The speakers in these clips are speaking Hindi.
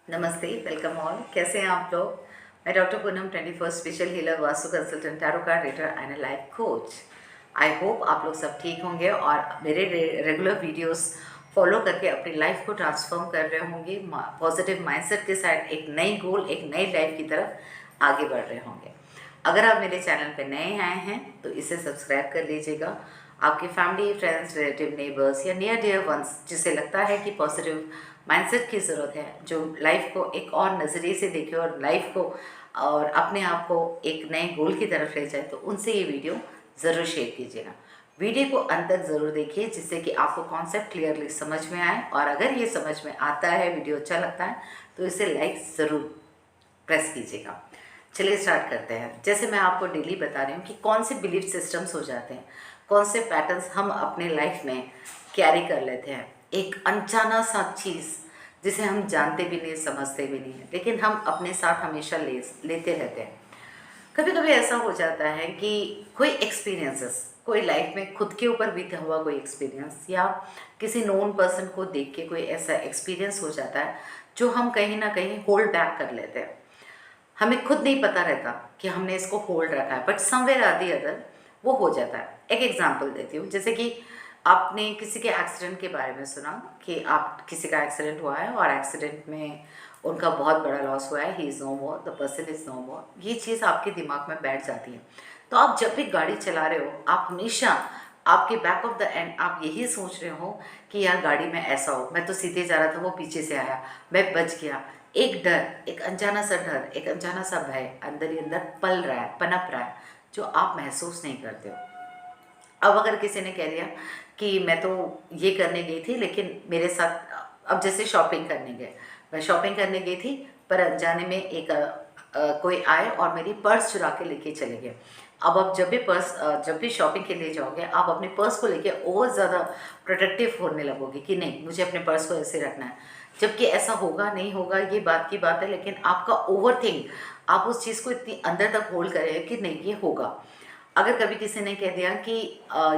नमस्ते, वेलकम ऑल। कैसे हैं आप लोग? मैं doctor Poonam 21st special healer, vastu consultant, tarot card reader and life coach. I hope आप लोग सब ठीक होंगे और मेरे रेगुलर वीडियोस फॉलो करके अपनी लाइफ को ट्रांसफॉर्म कर रहे होंगे। पॉजिटिव माइंडसेट के साथ एक नई गोल, एक नई लाइफ की तरफ आगे बढ़ रहे होंगे। अगर आप मेरे चैनल पर नए आए हैं तो इसे सब्सक्राइब कर लीजिएगा। आपके फैमिली, फ्रेंड्स, रिलेटिव, नेबर्स या नियर डियर वंस जिसे लगता है कि पॉजिटिव माइंडसेट की ज़रूरत है, जो लाइफ को एक और नज़रिए से देखे और लाइफ को और अपने आप को एक नए गोल की तरफ ले जाए, तो उनसे ये वीडियो ज़रूर शेयर कीजिएगा। वीडियो को अंत तक ज़रूर देखिए जिससे कि आपको कॉन्सेप्ट क्लियरली समझ में आए, और अगर ये समझ में आता है, वीडियो अच्छा लगता है, तो इसे लाइक ज़रूर प्रेस कीजिएगा। चलिए स्टार्ट करते हैं। जैसे मैं आपको डेली बता रही हूँ कि कौन से बिलीफ सिस्टम्स हो जाते हैं, कौन से पैटर्न्स हम अपने लाइफ में कैरी कर लेते हैं। एक अनजाना सा चीज़ जिसे हम जानते भी नहीं, समझते भी नहीं है, लेकिन हम अपने साथ हमेशा लेते रहते हैं। कभी कभी ऐसा हो जाता है कि कोई एक्सपीरियंसेस, कोई लाइफ में खुद के ऊपर बीता हुआ कोई एक्सपीरियंस या किसी नोन पर्सन को देख के कोई ऐसा एक्सपीरियंस हो जाता है जो हम कहीं ना कहीं होल्ड बैक कर लेते हैं। हमें खुद नहीं पता रहता कि हमने इसको होल्ड रखा है, but somewhere are the other वो हो जाता है। एक एग्जांपल देती हूँ। जैसे कि आपने किसी के एक्सीडेंट के बारे में सुना कि आप किसी का एक्सीडेंट हुआ है और एक्सीडेंट में उनका बहुत बड़ा लॉस हुआ है, he is no more, the person is no more. ये चीज़ आपके दिमाग में बैठ जाती है। तो आप जब भी गाड़ी चला रहे हो, आप हमेशा आपके बैक ऑफ द एंड आप यही सोच रहे हो कि यार गाड़ी में ऐसा हो, मैं तो सीधे जा रहा था, वो पीछे से आया, मैं बच गया। एक डर, एक अनजाना सा डर, एक अनजाना सा भय अंदर ही अंदर पल रहा है, पनप रहा है, जो आप महसूस नहीं करते हो। अब अगर किसी ने कह दिया कि मैं तो ये करने गई थी लेकिन मेरे साथ, अब जैसे शॉपिंग करने गए, मैं शॉपिंग करने गई थी पर अनजाने में एक कोई आए और मेरी पर्स चुरा के लेके चले गए। अब आप जब भी शॉपिंग के लिए जाओगे, आप अपने पर्स को लेके और ज़्यादा प्रोटेक्टिव होने लगोगे कि नहीं, मुझे अपने पर्स को ऐसे रखना है। जबकि ऐसा होगा नहीं होगा ये बात की बात है, लेकिन आपका ओवर थिंक, आप उस चीज़ को इतनी अंदर तक होल्ड करें कि नहीं ये होगा। अगर कभी किसी ने कह दिया कि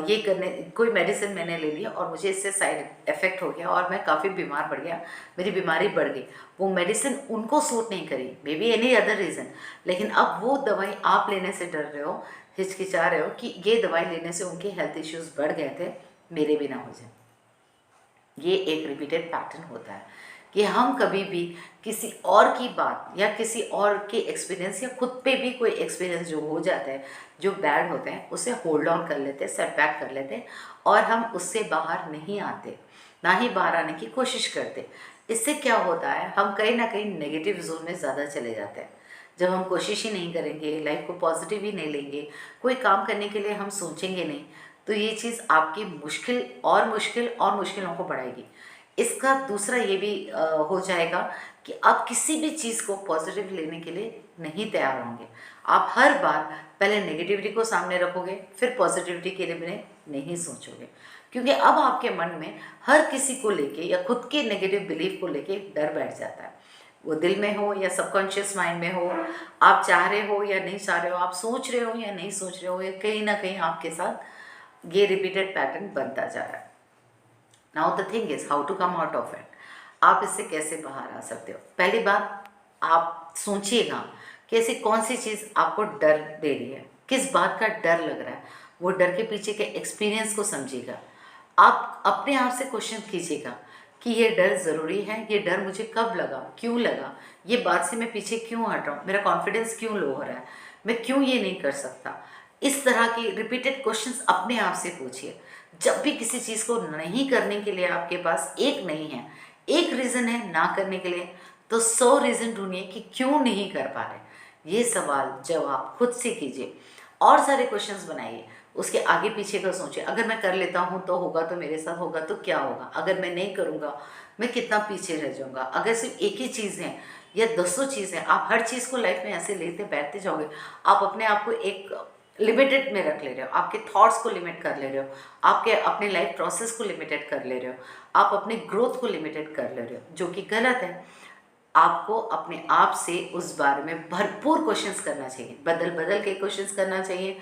ये करने, कोई मेडिसिन मैंने ले लिया और मुझे इससे साइड इफ़ेक्ट हो गया और मैं काफ़ी बीमार पड़ गया, मेरी बीमारी बढ़ गई, वो मेडिसिन उनको सूट नहीं करी, may be any other reason, लेकिन अब वो दवाई आप लेने से डर रहे हो, हिचकिचा रहे हो कि ये दवाई लेने से उनके हेल्थ इश्यूज़ बढ़ गए थे, मेरे भी ना हो जाए। ये एक रिपीटेड पैटर्न होता है कि हम कभी भी किसी और की बात या किसी और के एक्सपीरियंस या खुद पे भी कोई एक्सपीरियंस जो हो जाता है, जो बैड होते हैं, उसे होल्ड ऑन कर लेते हैं, सेटबैक कर लेते हैं और हम उससे बाहर नहीं आते, ना ही बाहर आने की कोशिश करते। इससे क्या होता है, हम कहीं ना कहीं नेगेटिव जोन में ज़्यादा चले जाते हैं। जब हम कोशिश ही नहीं करेंगे, लाइफ को पॉजिटिव ही नहीं लेंगे, कोई काम करने के लिए हम सोचेंगे नहीं, तो ये चीज़ आपकी मुश्किल और मुश्किल और मुश्किलों को बढ़ाएगी। इसका दूसरा ये भी हो जाएगा कि आप किसी भी चीज़ को पॉजिटिव लेने के लिए नहीं तैयार होंगे। आप हर बार पहले नेगेटिविटी को सामने रखोगे, फिर पॉजिटिविटी के लिए भी नहीं सोचोगे, क्योंकि अब आपके मन में हर किसी को लेके या खुद के नेगेटिव बिलीफ को लेके डर बैठ जाता है। वो दिल में हो या सबकॉन्शियस माइंड में हो, आप चाह रहे हो या नहीं चाह रहे हो, आप सोच रहे हो या नहीं सोच रहे हो, या कहीं ना कहीं आपके साथ ये रिपीटेड पैटर्न बनता जा रहा है। Now the thing is how to come out of it. आप इससे कैसे बाहर आ सकते हो? पहली बात, आप सोचिएगा कि ऐसी कौन सी चीज़ आपको डर दे रही है, किस बात का डर लग रहा है, वो डर के पीछे के एक्सपीरियंस को समझिएगा। आप अपने आप से क्वेश्चन कीजिएगा कि ये डर ज़रूरी है, ये डर मुझे कब लगा, क्यों लगा, ये बात से मैं पीछे क्यों हट रहा हूँ, मेरा कॉन्फिडेंस क्यों लो हो रहा है, मैं क्यों ये नहीं कर सकता। इस तरह की रिपीटेड क्वेश्चंस अपने आप से पूछिए। जब भी किसी चीज़ को नहीं करने के लिए आपके पास एक नहीं है, एक रीज़न है ना करने के लिए, तो 100 रीज़न ढूंढिए कि क्यों नहीं कर पा रहे। ये सवाल जवाब खुद से कीजिए और सारे क्वेश्चंस बनाइए, उसके आगे पीछे का सोचिए। अगर मैं कर लेता हूँ तो होगा, तो मेरे साथ होगा तो क्या होगा, अगर मैं नहीं करूँगा मैं कितना पीछे रह जाऊँगा। अगर सिर्फ एक ही चीज़ है या 200 चीज़ है, आप हर चीज़ को लाइफ में ऐसे लेते बैठते जाओगे, आप अपने आप को एक लिमिटेड में रख ले रहे हो, आपके थॉट्स को लिमिट कर ले रहे हो, आपके अपने लाइफ प्रोसेस को लिमिटेड कर ले रहे हो, आप अपने ग्रोथ को लिमिटेड कर ले रहे हो, जो कि गलत है। आपको अपने आप से उस बारे में भरपूर क्वेश्चंस करना चाहिए, बदल बदल के क्वेश्चंस करना चाहिए।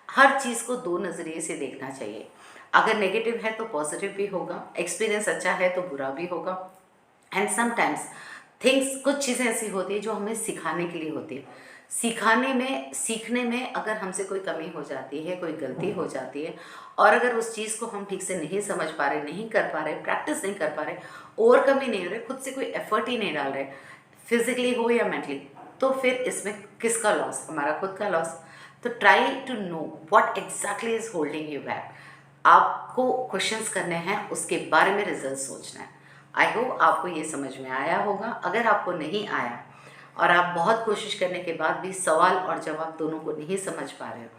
हर चीज़ को दो नज़रिए से देखना चाहिए। अगर नेगेटिव है तो पॉजिटिव भी होगा, एक्सपीरियंस अच्छा है तो बुरा भी होगा। एंड समटाइम्स कुछ चीज़ें ऐसी होती है जो हमें सिखाने के लिए होती है। सीखने में अगर हमसे कोई कमी हो जाती है, कोई गलती हो जाती है और अगर उस चीज़ को हम ठीक से नहीं समझ पा रहे, नहीं कर पा रहे, प्रैक्टिस नहीं कर पा रहे, ओवरकम ही नहीं हो रहे, खुद से कोई एफर्ट ही नहीं डाल रहे, फिजिकली हो या मेंटली, तो फिर इसमें किसका लॉस? हमारा खुद का लॉस। तो try to know what exactly is holding you back. आपको क्वेश्चंस करने हैं, उसके बारे में रिजल्ट सोचना है। आई होप आपको ये समझ में आया होगा। अगर आपको नहीं आया और आप बहुत कोशिश करने के बाद भी सवाल और जवाब दोनों को नहीं समझ पा रहे हो,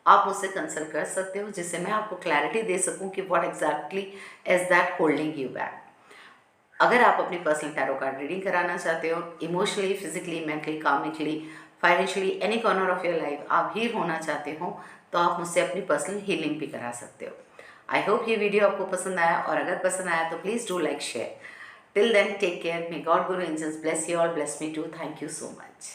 आप मुझसे कंसल्ट कर सकते हो, जिससे मैं आपको क्लैरिटी दे सकूं कि what exactly is that holding you back. अगर आप अपनी पर्सनल टैरो कार्ड रीडिंग कराना चाहते हो, emotionally, physically, mentally, karmically, financially, any corner of your life आप हील होना चाहते हो, तो आप मुझसे अपनी पर्सनल हीलिंग भी करा सकते हो। आई होप ये वीडियो आपको पसंद आया, और अगर पसंद आया तो please do like, share. Till then, take care. May God, Guru, angels bless you all. Bless me too. Thank you so much.